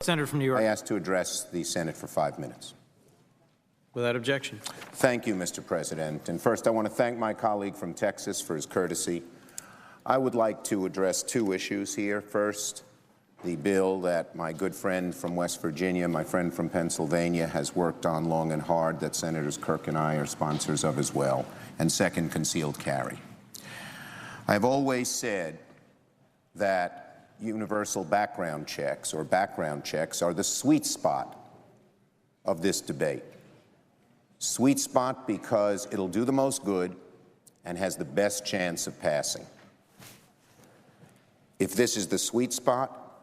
Senator from New York. I ask to address the Senate for 5 minutes. Without objection. Thank you, Mr. President. And first, I want to thank my colleague from Texas for his courtesy. I would like to address two issues here. First, the bill that my good friend from West Virginia, my friend from Pennsylvania, has worked on long and hard, that Senators Kirk and I are sponsors of as well. And second, concealed carry. I've always said that universal background checks or background checks are the sweet spot of this debate. Sweet spot because it'll do the most good and has the best chance of passing. If this is the sweet spot,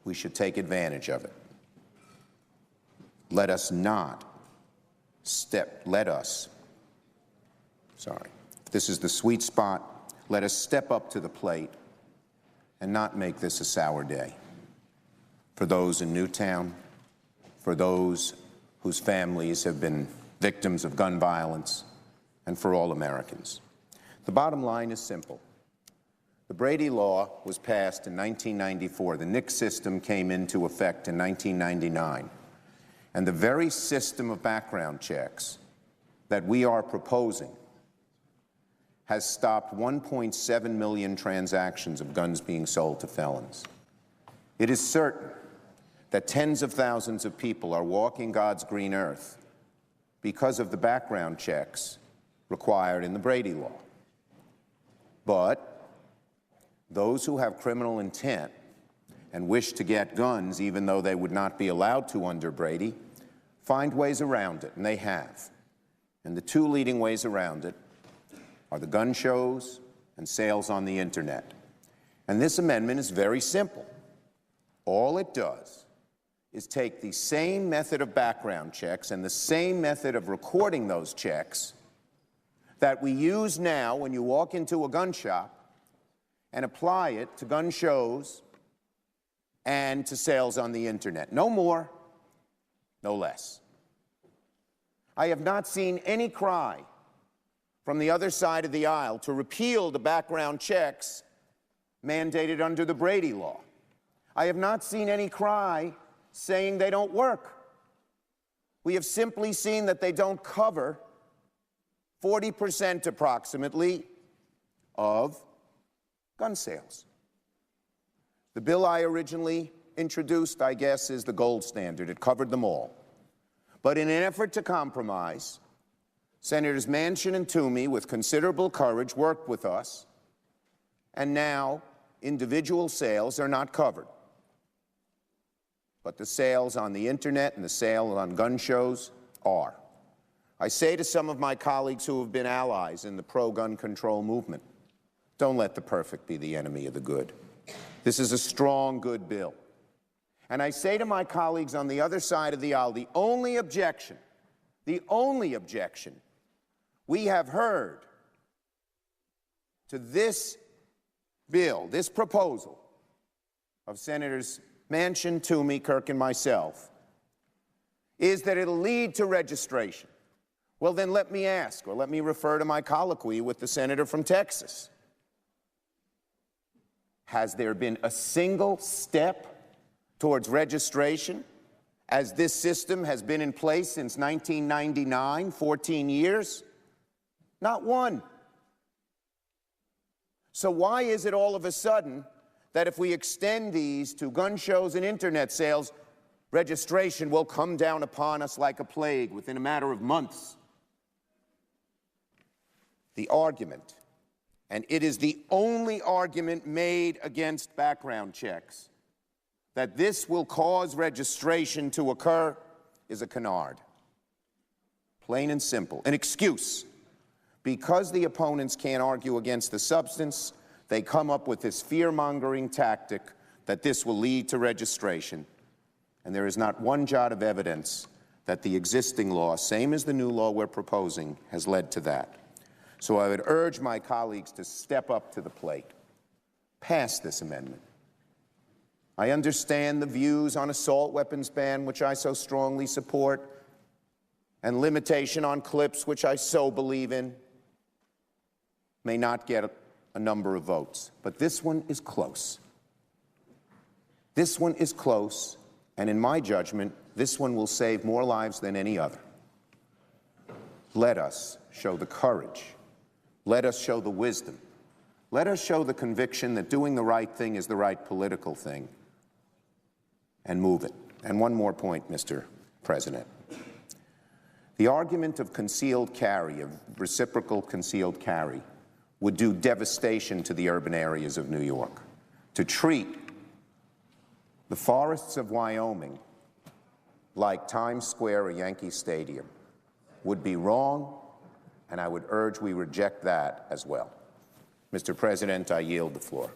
we should take advantage of it. Let us not step, if this is the sweet spot, let us step up to the plate and not make this a sour day for those in Newtown, for those whose families have been victims of gun violence, and for all Americans. The bottom line is simple. The Brady Law was passed in 1994. The NICS system came into effect in 1999. And the very system of background checks that we are proposing has stopped 1.7 million transactions of guns being sold to felons. It is certain that tens of thousands of people are walking God's green earth because of the background checks required in the Brady Law. But those who have criminal intent and wish to get guns, even though they would not be allowed to under Brady, find ways around it, and they have. And the two leading ways around it are the gun shows and sales on the internet. And this amendment is very simple. All it does is take the same method of background checks and the same method of recording those checks that we use now when you walk into a gun shop and apply it to gun shows and to sales on the internet. No more, no less. I have not seen any cry from the other side of the aisle to repeal the background checks mandated under the Brady Law. I have not seen any cry saying they don't work. We have simply seen that they don't cover 40% approximately of gun sales. The bill I originally introduced, I guess, is the gold standard. It covered them all. But in an effort to compromise, Senators Manchin and Toomey, with considerable courage, worked with us, and now individual sales are not covered. But the sales on the internet and the sales on gun shows are. I say to some of my colleagues who have been allies in the pro-gun control movement, don't let the perfect be the enemy of the good. This is a strong, good bill. And I say to my colleagues on the other side of the aisle, the only objection we have heard to this bill, this proposal of Senators Manchin, Toomey, Kirk, and myself, is that it'll lead to registration. Well, then let me ask, or let me refer to my colloquy with the senator from Texas. Has there been a single step towards registration as this system has been in place since 1999, 14 years? Not one. So why is it all of a sudden that if we extend these to gun shows and internet sales, registration will come down upon us like a plague within a matter of months? The argument, and it is the only argument made against background checks, that this will cause registration to occur, is a canard. Plain and simple. An excuse. Because the opponents can't argue against the substance, they come up with this fear-mongering tactic that this will lead to registration. And there is not one jot of evidence that the existing law, same as the new law we're proposing, has led to that. So I would urge my colleagues to step up to the plate. Pass this amendment. I understand the views on assault weapons ban, which I so strongly support, and limitation on clips, which I so believe in, may not get a number of votes. But this one is close. This one is close, and in my judgment, this one will save more lives than any other. Let us show the courage. Let us show the wisdom. Let us show the conviction that doing the right thing is the right political thing, and move it. And one more point, Mr. President. The argument of concealed carry, of reciprocal concealed carry, would do devastation to the urban areas of New York. To treat the forests of Wyoming like Times Square or Yankee Stadium would be wrong, and I would urge we reject that as well. Mr. President, I yield the floor.